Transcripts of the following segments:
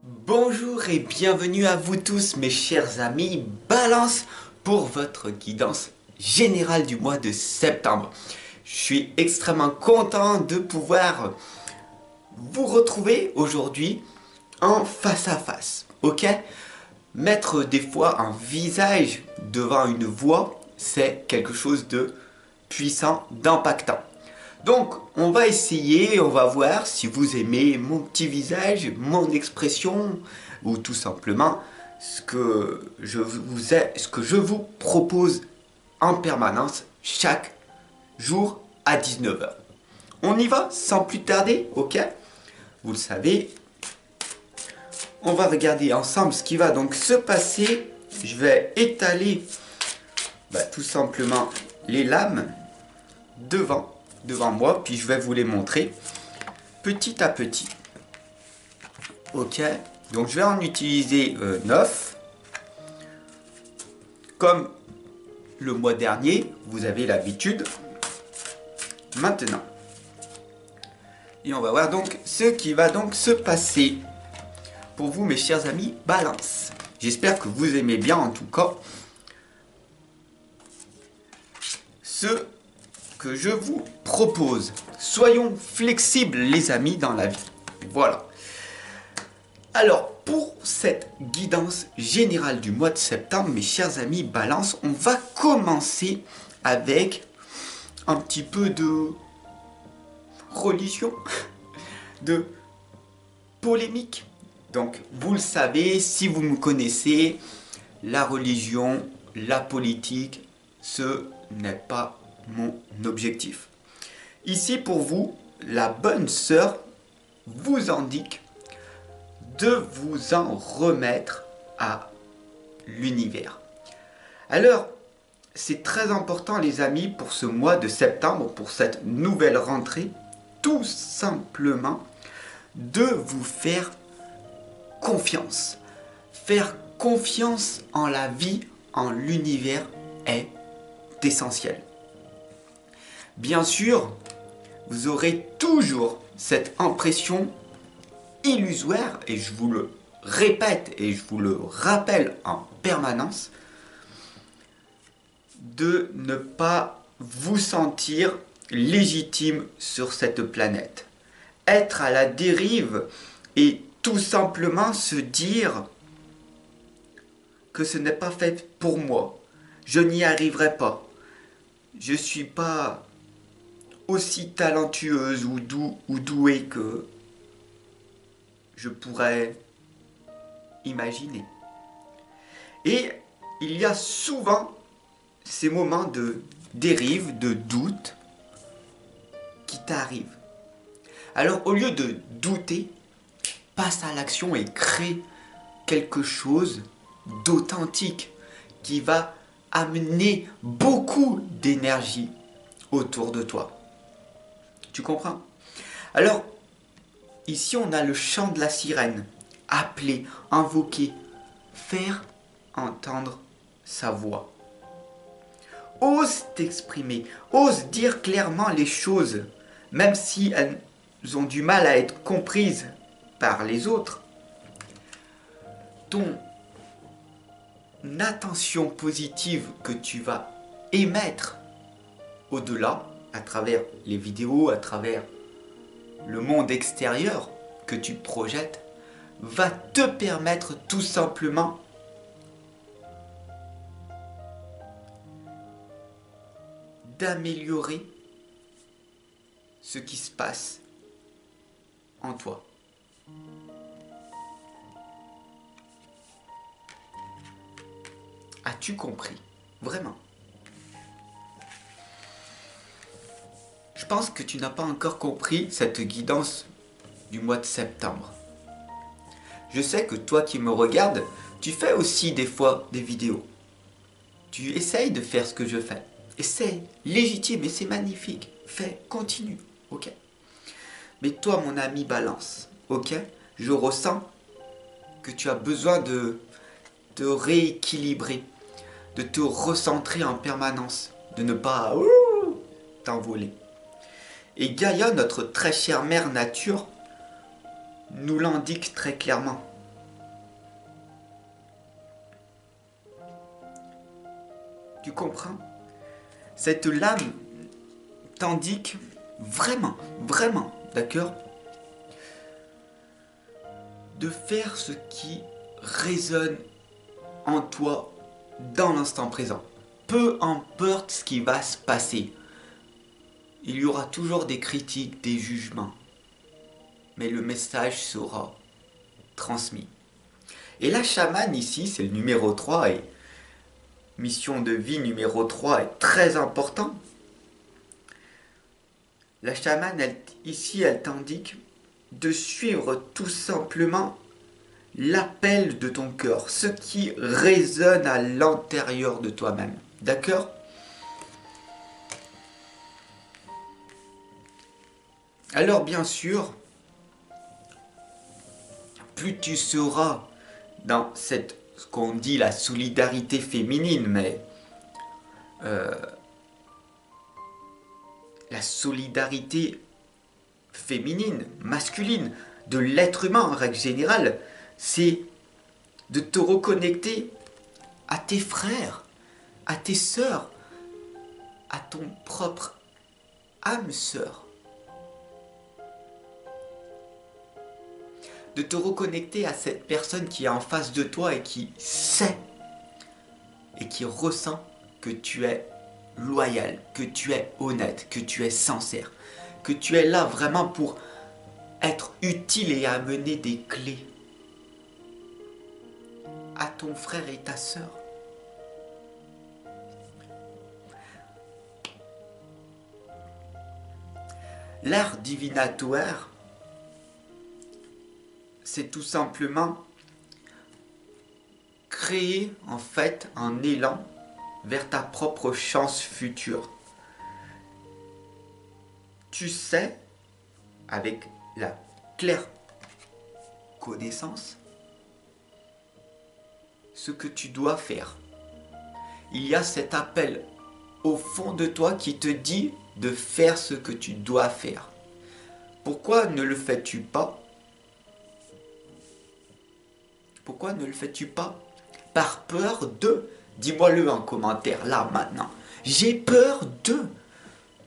Bonjour et bienvenue à vous tous mes chers amis Balance pour votre guidance générale du mois de septembre. Je suis extrêmement content de pouvoir vous retrouver aujourd'hui en face à face, ok? Mettre des fois un visage devant une voix, c'est quelque chose de puissant, d'impactant. Donc, on va essayer, on va voir si vous aimez mon petit visage, mon expression, ou tout simplement ce que je vous propose en permanence chaque jour à 19 heures. On y va sans plus tarder, ok? Vous le savez, on va regarder ensemble ce qui va donc se passer. Je vais étaler tout simplement les lames devant moi, puis je vais vous les montrer petit à petit. Ok, donc je vais en utiliser 9. Comme le mois dernier, vous avez l'habitude. Maintenant, et on va voir donc ce qui va donc se passer pour vous mes chers amis Balance. J'espère que vous aimez bien en tout cas ce que je vous propose. Soyons flexibles les amis dans la vie. Voilà. Alors pour cette guidance générale du mois de septembre, mes chers amis Balance, on va commencer avec un petit peu de religion, de polémique. Donc vous le savez, si vous me connaissez, la religion, la politique, ce n'est pas mon objectif. Ici pour vous, la bonne sœur vous indique de vous en remettre à l'univers. Alors, c'est très important les amis pour ce mois de septembre, pour cette nouvelle rentrée, tout simplement de vous faire confiance. Faire confiance en la vie, en l'univers est essentiel. Bien sûr, vous aurez toujours cette impression illusoire, et je vous le répète et je vous le rappelle en permanence, de ne pas vous sentir légitime sur cette planète. Être à la dérive et tout simplement se dire que ce n'est pas fait pour moi. Je n'y arriverai pas. Je ne suis pas aussi talentueuse ou douée que je pourrais imaginer. Et il y a souvent ces moments de dérive, de doute qui t'arrivent. Alors au lieu de douter, passe à l'action et crée quelque chose d'authentique qui va amener beaucoup d'énergie autour de toi. Tu comprends? Alors, ici on a le chant de la sirène. Appeler, invoquer, faire entendre sa voix. Ose t'exprimer, ose dire clairement les choses, même si elles ont du mal à être comprises par les autres. Ton attention positive que tu vas émettre au-delà, à travers les vidéos, à travers le monde extérieur que tu projettes, va te permettre tout simplement d'améliorer ce qui se passe en toi. As-tu compris? Vraiment? Je pense que tu n'as pas encore compris cette guidance du mois de septembre. Je sais que toi qui me regardes, tu fais aussi des fois des vidéos. Tu essayes de faire ce que je fais. Et c'est légitime et c'est magnifique. Fais, continue, ok? Mais toi, mon ami Balance, ok? Je ressens que tu as besoin de te rééquilibrer, de te recentrer en permanence, de ne pas t'envoler. Et Gaïa, notre très chère mère nature, nous l'indique très clairement. comprends? Cette lame t'indique vraiment, vraiment, d'accord? De faire ce qui résonne en toi dans l'instant présent. Peu importe ce qui va se passer. Il y aura toujours des critiques, des jugements. Mais le message sera transmis. Et la chamane ici, c'est le numéro 3 et mission de vie numéro 3 est très important. La chamane, ici, elle t'indique de suivre tout simplement l'appel de ton cœur, ce qui résonne à l'intérieur de toi-même. D'accord? Alors bien sûr, plus tu seras dans cette, ce qu'on dit la solidarité féminine, mais la solidarité féminine, masculine, de l'être humain en règle générale, c'est de te reconnecter à tes frères, à tes sœurs, à ton propre âme sœur. De te reconnecter à cette personne qui est en face de toi et qui sait et qui ressent que tu es loyal, que tu es honnête, que tu es sincère, que tu es là vraiment pour être utile et amener des clés à ton frère et ta sœur. L'art divinatoire, c'est tout simplement créer en fait un élan vers ta propre chance future. Tu sais, avec la claire connaissance, ce que tu dois faire. Il y a cet appel au fond de toi qui te dit de faire ce que tu dois faire. Pourquoi ne le fais-tu pas? Pourquoi ne le fais-tu pas? Par peur de, dis-moi-le en commentaire, là, maintenant. J'ai peur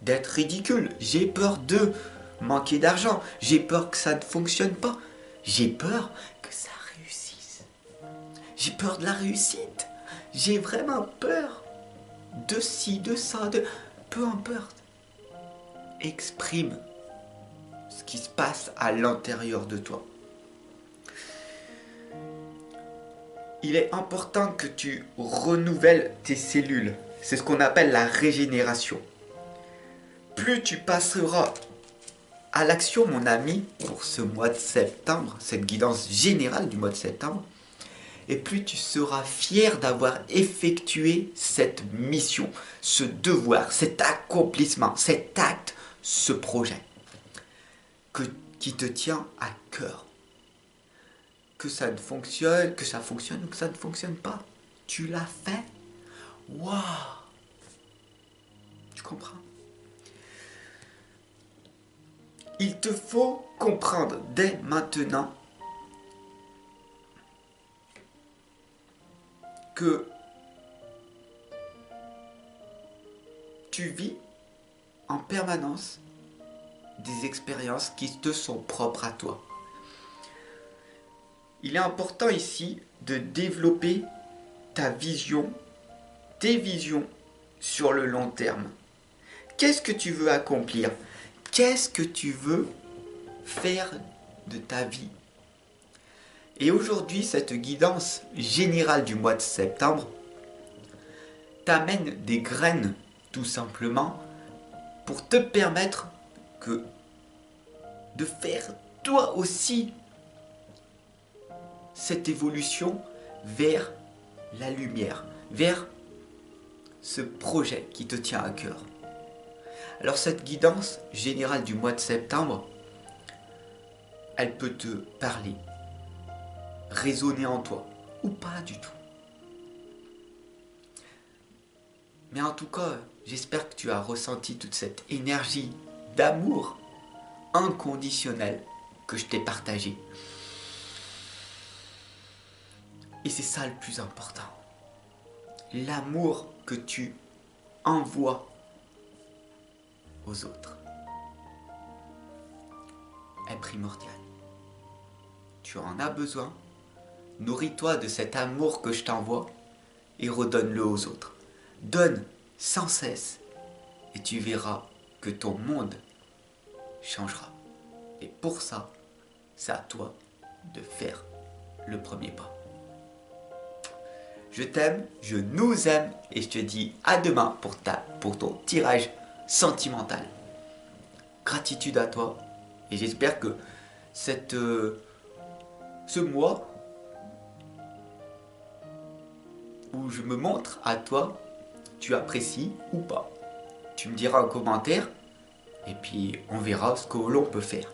d'être ridicule. J'ai peur de manquer d'argent. J'ai peur que ça ne fonctionne pas. J'ai peur que ça réussisse. J'ai peur de la réussite. J'ai vraiment peur de ci, de ça, de... Peu importe. Exprime ce qui se passe à l'intérieur de toi. Il est important que tu renouvelles tes cellules. C'est ce qu'on appelle la régénération. Plus tu passeras à l'action, mon ami, pour ce mois de septembre, cette guidance générale du mois de septembre, et plus tu seras fier d'avoir effectué cette mission, ce devoir, cet accomplissement, cet acte, ce projet qui te tient à cœur. Que ça fonctionne ou que ça ne fonctionne pas. Tu l'as fait. Waouh! Tu comprends? Il te faut comprendre dès maintenant que tu vis en permanence des expériences qui te sont propres à toi. Il est important ici de développer ta vision, tes visions sur le long terme. Qu'est-ce que tu veux accomplir? Qu'est-ce que tu veux faire de ta vie? Et aujourd'hui, cette guidance générale du mois de septembre t'amène des graines, tout simplement, pour te permettre de faire toi aussi cette évolution vers la lumière, vers ce projet qui te tient à cœur. Alors cette guidance générale du mois de septembre, elle peut te parler, résonner en toi, ou pas du tout. Mais en tout cas, j'espère que tu as ressenti toute cette énergie d'amour inconditionnel que je t'ai partagé. Et c'est ça le plus important. L'amour que tu envoies aux autres est primordial. Tu en as besoin. Nourris-toi de cet amour que je t'envoie et redonne-le aux autres. Donne sans cesse et tu verras que ton monde changera. Et pour ça, c'est à toi de faire le premier pas. Je t'aime, je nous aime et je te dis à demain pour ton tirage sentimental. Gratitude à toi et j'espère que ce mois où je me montre à toi, tu apprécies ou pas. Tu me diras en commentaire et puis on verra ce que l'on peut faire.